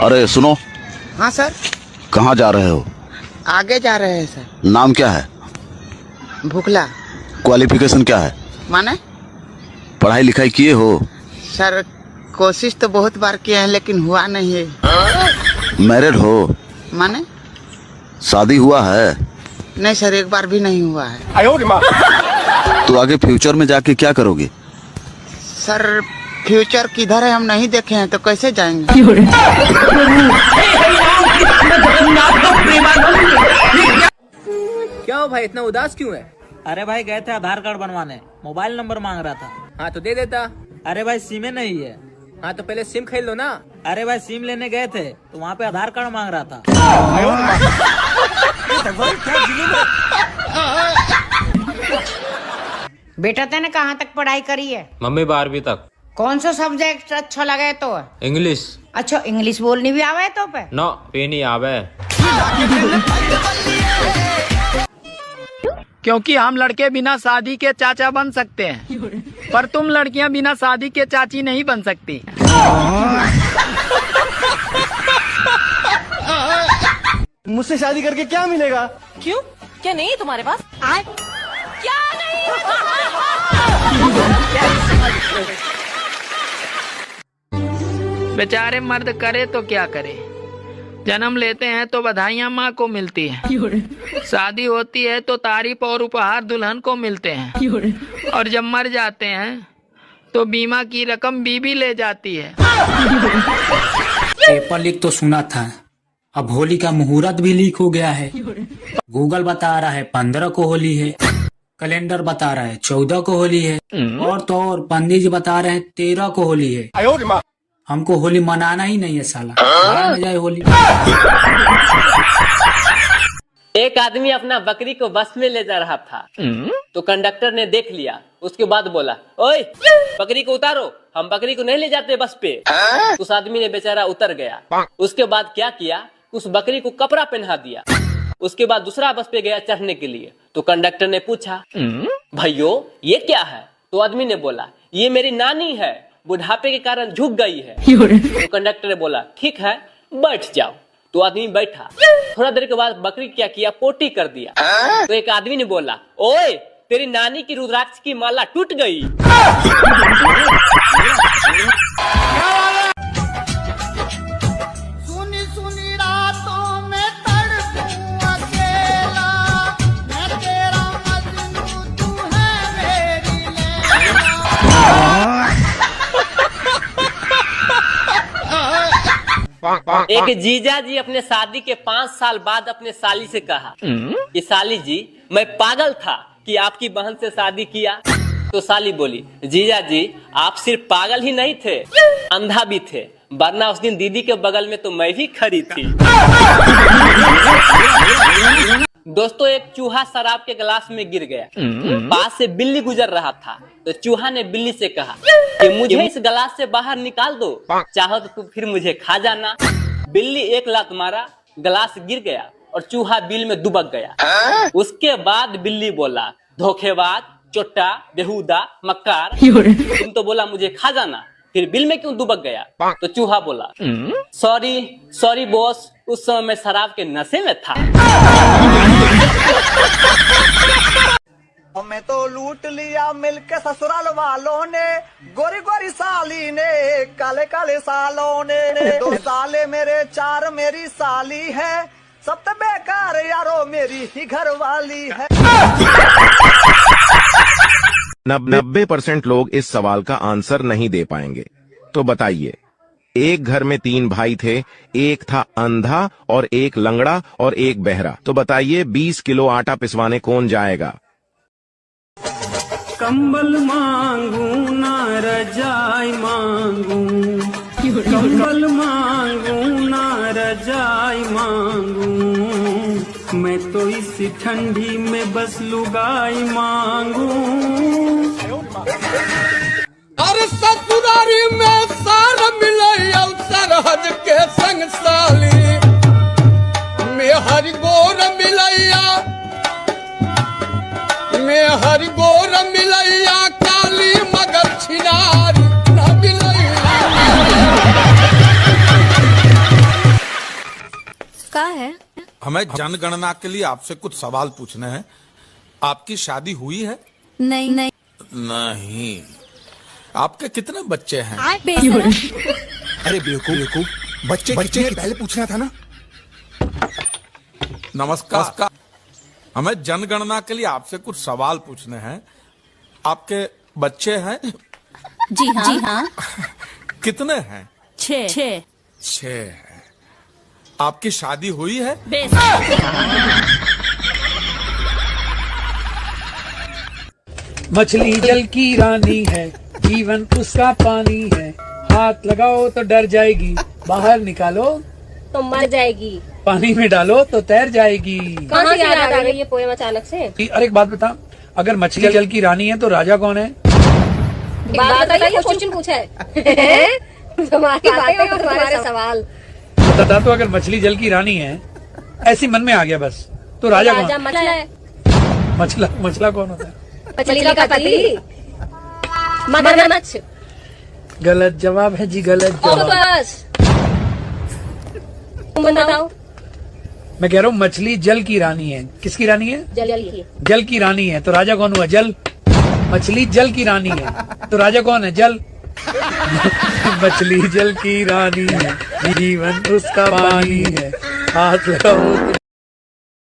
अरे सुनो। हाँ सर। कहाँ जा रहे हो? आगे जा रहे हैं सर। नाम क्या है? भुखला। क्वालिफिकेशन क्या है? माने? पढ़ाई लिखाई किए हो? सर कोशिश तो बहुत बार किए हैं लेकिन हुआ नहीं है। मैरिड हो? माने? शादी हुआ है? नहीं सर, एक बार भी नहीं हुआ है। तो आगे फ्यूचर में जाके क्या करोगे? सर फ्यूचर किधर है हम नहीं देखे हैं, तो कैसे जाएंगे? क्या हो भाई, इतना उदास क्यों है? अरे भाई गए थे आधार कार्ड बनवाने, मोबाइल नंबर मांग रहा था। हाँ तो दे देता। अरे भाई सिम नहीं है। हाँ तो पहले सिम खरीद लो ना। अरे भाई सिम लेने गए थे तो वहाँ पे आधार कार्ड मांग रहा था। बेटा तेने कहाँ तक पढ़ाई करी है? मम्मी 12वीं तक। कौन सा सब्जेक्ट अच्छा लगे तो? इंग्लिश। अच्छा इंग्लिश बोलनी भी आवे तो पे? नो पे नहीं आवे। क्योंकि हम लड़के बिना शादी के चाचा बन सकते हैं, पर तुम लड़कियां बिना शादी के चाची नहीं बन सकती। मुझसे शादी करके क्या मिलेगा? क्यों, क्या नहीं है तुम्हारे पास? क्या नहीं? बेचारे मर्द करे तो क्या करे, जन्म लेते हैं तो बधाइयाँ माँ को मिलती है, शादी होती है तो तारीफ और उपहार दुल्हन को मिलते हैं, और जब मर जाते हैं तो बीमा की रकम बीबी ले जाती है। पेपर लीक तो सुना था, अब होली का मुहूर्त भी लीक हो गया है। गूगल बता रहा है 15 को होली है, कैलेंडर बता रहा है 14 को होली है, और तो और पंडित जी बता रहे हैं 13 को होली है। हमको होली मनाना ही नहीं है साला, मना जाए होली। एक आदमी अपना बकरी को बस में ले जा रहा था, तो कंडक्टर ने देख लिया। उसके बाद बोला, ओए बकरी को उतारो, हम बकरी को नहीं ले जाते बस पे। उस आदमी ने बेचारा उतर गया। उसके बाद क्या किया, उस बकरी को कपड़ा पहना दिया। उसके बाद दूसरा बस पे गया चढ़ने के लिए, तो कंडक्टर ने पूछा, भाइयों ये क्या है? तो आदमी ने बोला, ये मेरी नानी है, बुढ़ापे के कारण झुक गई है। तो कंडक्टर ने बोला, ठीक है बैठ जाओ। तो आदमी बैठा। थोड़ा देर के बाद बकरी क्या किया, पोटी कर दिया। तो एक आदमी ने बोला, ओए तेरी नानी की रुद्राक्ष की माला टूट गई। सुनी सुनी रातों में तड़पूं अकेला, मैं तेरा मजनू तू है मेरी लैला। एक जीजा जी अपने शादी के 5 साल बाद अपने साली से कहा कि साली जी मैं पागल था कि आपकी बहन से शादी किया। तो साली बोली, जीजा जी आप सिर्फ पागल ही नहीं थे, अंधा भी थे, वरना उस दिन दीदी के बगल में तो मैं भी खड़ी थी। दोस्तों एक चूहा शराब के गिलास में गिर गया। पास से बिल्ली गुजर रहा था, तो चूहा ने बिल्ली से कहा कि मुझे इस गिलास से बाहर निकाल दो, चाहो तो तू फिर मुझे खा जाना। बिल्ली एक लात मारा, गिलास गिर गया और चूहा बिल में दुबक गया। उसके बाद बिल्ली बोला, धोखेबाज, चोट्टा, बेहुदा, मक्कार, तुम तो बोला मुझे खा जाना, फिर बिल में क्यों दुबक गया? तो चूहा बोला, सॉरी बॉस, उस समय मैं शराब के नशे में था। मैं तो लूट लिया मिलके ससुराल वालों ने, गोरी गोरी साली ने, काले काले सालों ने। 2 साले मेरे 4 मेरी साली है, सब तो बेकार यारो मेरी ही घर वाली है। 90% लोग इस सवाल का आंसर नहीं दे पाएंगे, तो बताइए। एक घर में 3 भाई थे, एक था अंधा और एक लंगड़ा और एक बहरा, तो बताइए 20 किलो आटा पिसवाने कौन जाएगा? कंबल मांगू ना रजाई मांगू, कंबल मांगू ना रजाई मांगू, मैं तो इस ठंडी में बस लुगाई मांगू। अरे ससुरारी में सार मिले सरहद के संग साली में हरि गोर मिलैया, में हरि गोर मिलैया, काली मगर छिनारी न मिलैया। क्या है? हमें जनगणना के लिए आपसे कुछ सवाल पूछने हैं। आपकी शादी हुई है? नहीं नहीं नहीं। आपके कितने बच्चे हैं? अरे बेवकूफ, बच्चे पहले पूछना था ना। नमस्कार। हमें जनगणना के लिए आपसे कुछ सवाल पूछने हैं। आपके बच्चे हैं? जी हाँ। कितने हैं? 6 हैं। आपकी शादी हुई है? मछली जल की रानी है, जीवन उसका पानी है, हाथ लगाओ तो डर जाएगी, बाहर निकालो तो मर जाएगी, पानी में डालो तो तैर जाएगी। कहाँ से याद आ गई ये पोएम अचानक से? अरे एक बात बता, अगर मछली जल की रानी है तो राजा कौन है? बात बताइए, क्वेश्चन पूछा है। तुम्हारी बातें और तुम्हारे सवाल। बता तो, अगर मछली जल की रानी है, ऐसी मन में आ गया बस, तो राजा कौन? मछला है। मछला कौन होता है? मछली का पति मगरमच्छ। गलत जवाब है जी, गलत जवाब। तुम बताओ। मैं कह रहा हूँ मछली जल की रानी है। किसकी रानी है? जल की रानी है, तो राजा कौन हुआ? जल। मछली जल की रानी है तो राजा कौन है? जल। मछली जल की रानी है, जीवन उसका पानी है, हाथ लगाओ तो